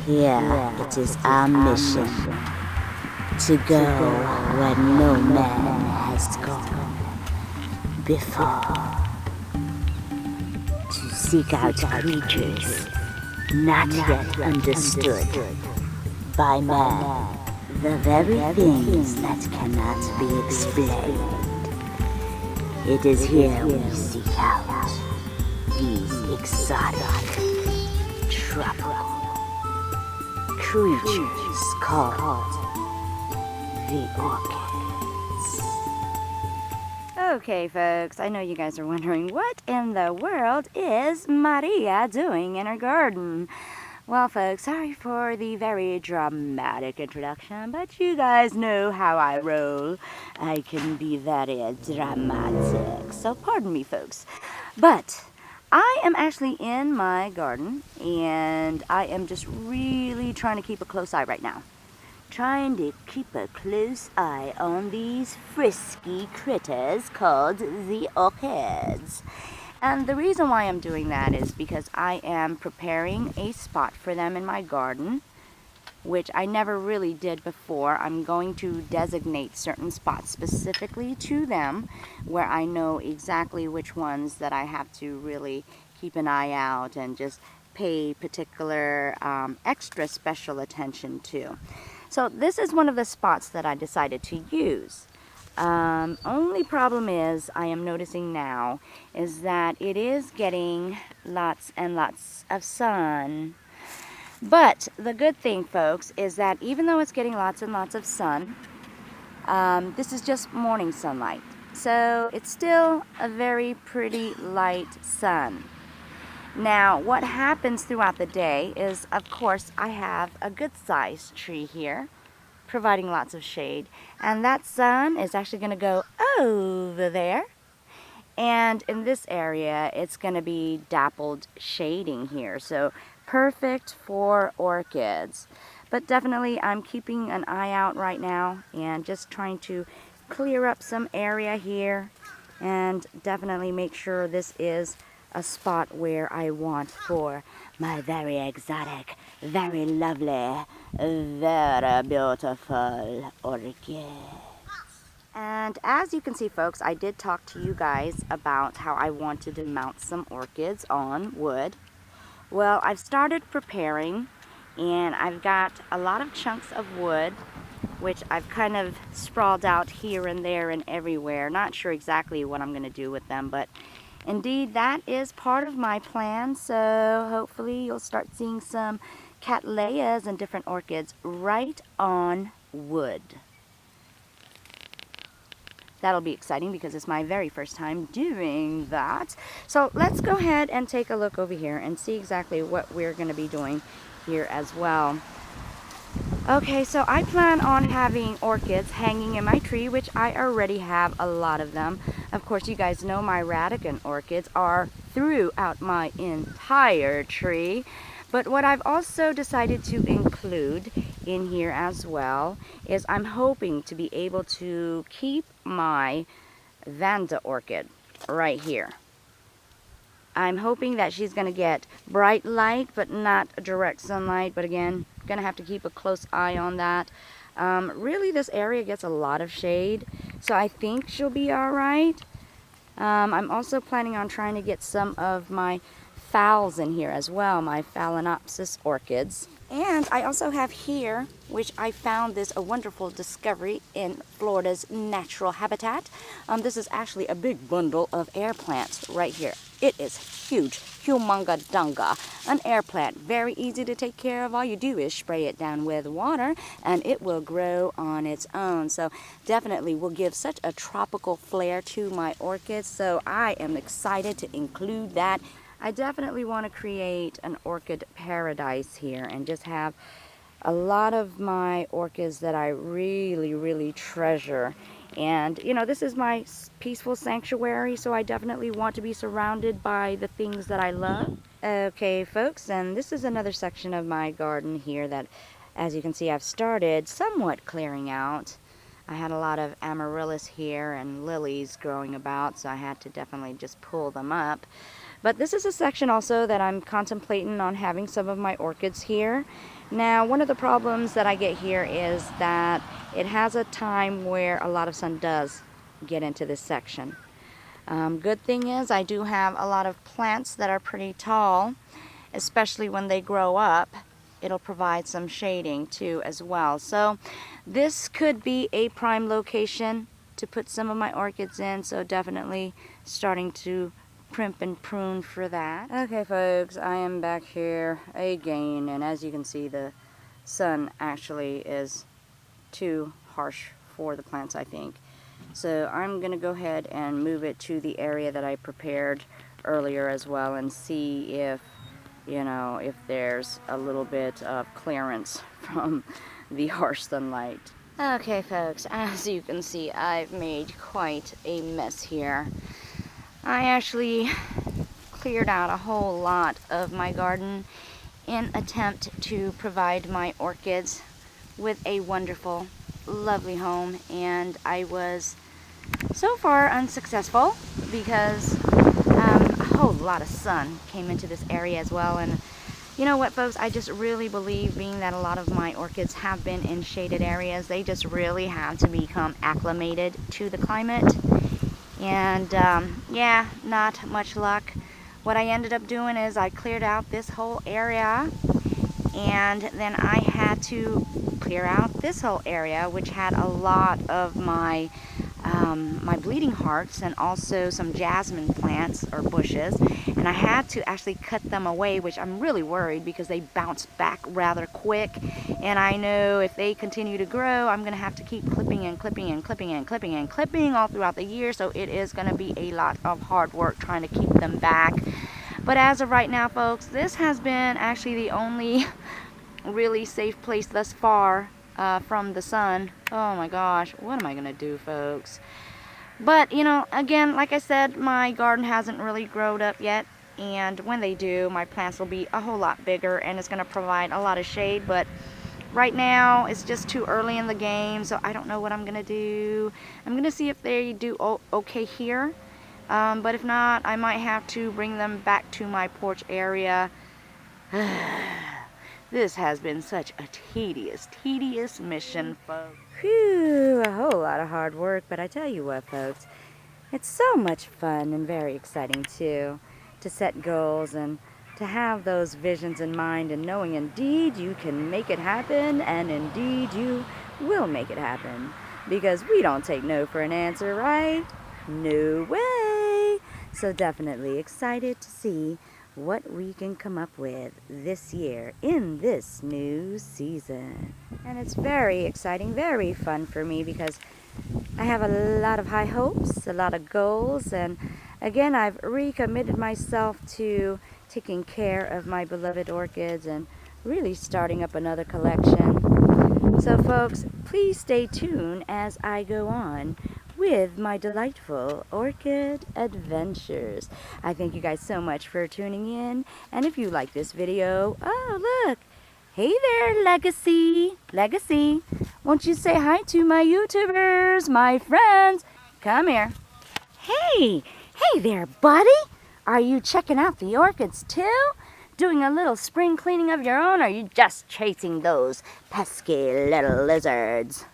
Here it is our mission to go where no man has gone before, to seek out creatures not yet understood by man, the very things that cannot be explained. It is here we seek out these exotic, tropical creatures called the orchids. Okay, folks, I know you guys are wondering, what in the world is Maria doing in her garden? Well, folks, sorry for the very dramatic introduction, but you guys know how I roll. I can be very dramatic, so pardon me, folks. But I am actually in my garden, and I am just really trying to keep a close eye right now. Trying to keep a close eye on these frisky critters called the orchids. And the reason why I'm doing that is because I am preparing a spot for them in my garden, which I never really did before. I'm going to designate certain spots specifically to them where I know exactly which ones that I have to really keep an eye out and just pay particular extra special attention to. So this is one of the spots that I decided to use. Only problem is, I am noticing now, is that it is getting lots and lots of sun. But the good thing, folks, is that even though it's getting lots and lots of sun, this is just morning sunlight. So it's still a very pretty light sun. Now, what happens throughout the day is, of course, I have a good-sized tree here, providing lots of shade, and that sun is actually going to go over there, and in this area it's going to be dappled shading here, so perfect for orchids. But definitely I'm keeping an eye out right now and just trying to clear up some area here and definitely make sure this is a spot where I want for my very exotic, very lovely, very beautiful orchids. And as you can see, folks, I did talk to you guys about how I wanted to mount some orchids on wood. Well, I've started preparing, and I've got a lot of chunks of wood, which I've kind of sprawled out here and there and everywhere. Not sure exactly what I'm going to do with them, but indeed, that is part of my plan, so hopefully you'll start seeing some cattleyas and different orchids right on wood. That'll be exciting because it's my very first time doing that. So let's go ahead and take a look over here and see exactly what we're going to be doing here as well. Okay, so I plan on having orchids hanging in my tree, which I already have a lot of them. Of course, you guys know my Radican orchids are throughout my entire tree. But what I've also decided to include in here as well is I'm hoping to be able to keep my Vanda orchid right here. I'm hoping that she's going to get bright light, but not direct sunlight. But again, going to have to keep a close eye on that. Really, this area gets a lot of shade, so I think she'll be all right. I'm also planning on trying to get some of my phals in here as well, my Phalaenopsis orchids. And I also have here, which I found this a wonderful discovery in Florida's natural habitat. This is actually a big bundle of air plants right here. It is huge, humonga dunga, an air plant, very easy to take care of. All you do is spray it down with water and it will grow on its own. So definitely will give such a tropical flair to my orchids. So I am excited to include that. I definitely want to create an orchid paradise here and just have a lot of my orchids that I really, really treasure. And, you know, this is my peaceful sanctuary, so I definitely want to be surrounded by the things that I love. Okay, folks, and this is another section of my garden here that, as you can see, I've started somewhat clearing out. I had a lot of amaryllis here and lilies growing about, so I had to definitely just pull them up. But this is a section also that I'm contemplating on having some of my orchids here. Now, one of the problems that I get here is that it has a time where a lot of sun does get into this section. Good thing is I do have a lot of plants that are pretty tall, especially when they grow up. It'll provide some shading too as well. So this could be a prime location to put some of my orchids in, so definitely starting to primp and prune for that. Okay folks, I am back here again, and as you can see, the sun actually is too harsh for the plants, I think. So I'm gonna go ahead and move it to the area that I prepared earlier as well, and see if, you know, if there's a little bit of clearance from the harsh sunlight. Okay folks, as you can see, I've made quite a mess here. I actually cleared out a whole lot of my garden in attempt to provide my orchids with a wonderful, lovely home, and I was so far unsuccessful because a whole lot of sun came into this area as well. And you know what folks, I just really believe, being that a lot of my orchids have been in shaded areas, they just really have to become acclimated to the climate. And yeah, not much luck. What I ended up doing is I cleared out this whole area, and then I had to clear out this whole area, which had a lot of my my bleeding hearts and also some jasmine plants or bushes, and I had to actually cut them away, which I'm really worried because they bounce back rather quick, and I know if they continue to grow, I'm gonna have to keep clipping and clipping and clipping and clipping and clipping all throughout the year, so it is gonna be a lot of hard work trying to keep them back. But as of right now folks, this has been actually the only really safe place thus far from the sun. Oh my gosh, what am I gonna do folks? But you know, again, like I said, my garden hasn't really grown up yet, and when they do, my plants will be a whole lot bigger and it's gonna provide a lot of shade. But right now it's just too early in the game, so I don't know what I'm gonna do. I'm gonna see if they do okay here, but if not, I might have to bring them back to my porch area. This has been such a tedious mission, folks. Whew, a whole lot of hard work, but I tell you what, folks, it's so much fun and very exciting, too, to set goals and to have those visions in mind and knowing indeed you can make it happen, and indeed you will make it happen. Because we don't take no for an answer, right? No way! So definitely excited to see what we can come up with this year in this new season. And it's very exciting, very fun for me because I have a lot of high hopes, a lot of goals, and again, I've recommitted myself to taking care of my beloved orchids and really starting up another collection. So folks, please stay tuned as I go on with my delightful orchid adventures. I thank you guys so much for tuning in, and if you like this video, oh look, hey there Legacy, won't you say hi to my YouTubers, my friends? Come here. Hey there buddy, are you checking out the orchids too? Doing a little spring cleaning of your own, or are you just chasing those pesky little lizards?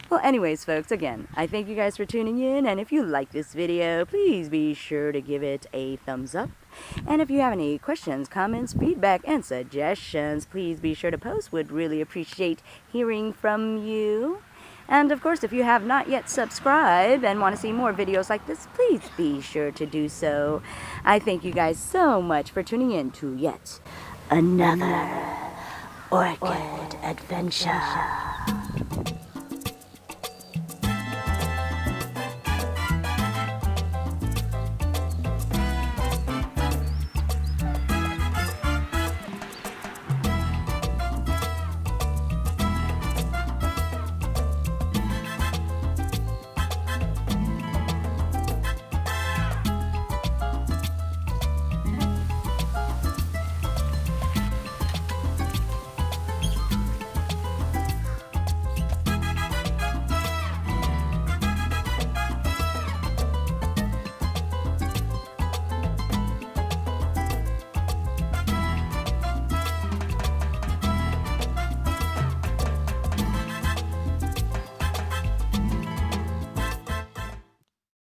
Well, anyways, folks, again, I thank you guys for tuning in, and if you like this video, please be sure to give it a thumbs up. And if you have any questions, comments, feedback, and suggestions, please be sure to post. Would really appreciate hearing from you. And of course, if you have not yet subscribed and want to see more videos like this, please be sure to do so. I thank you guys so much for tuning in to yet another orchid adventure.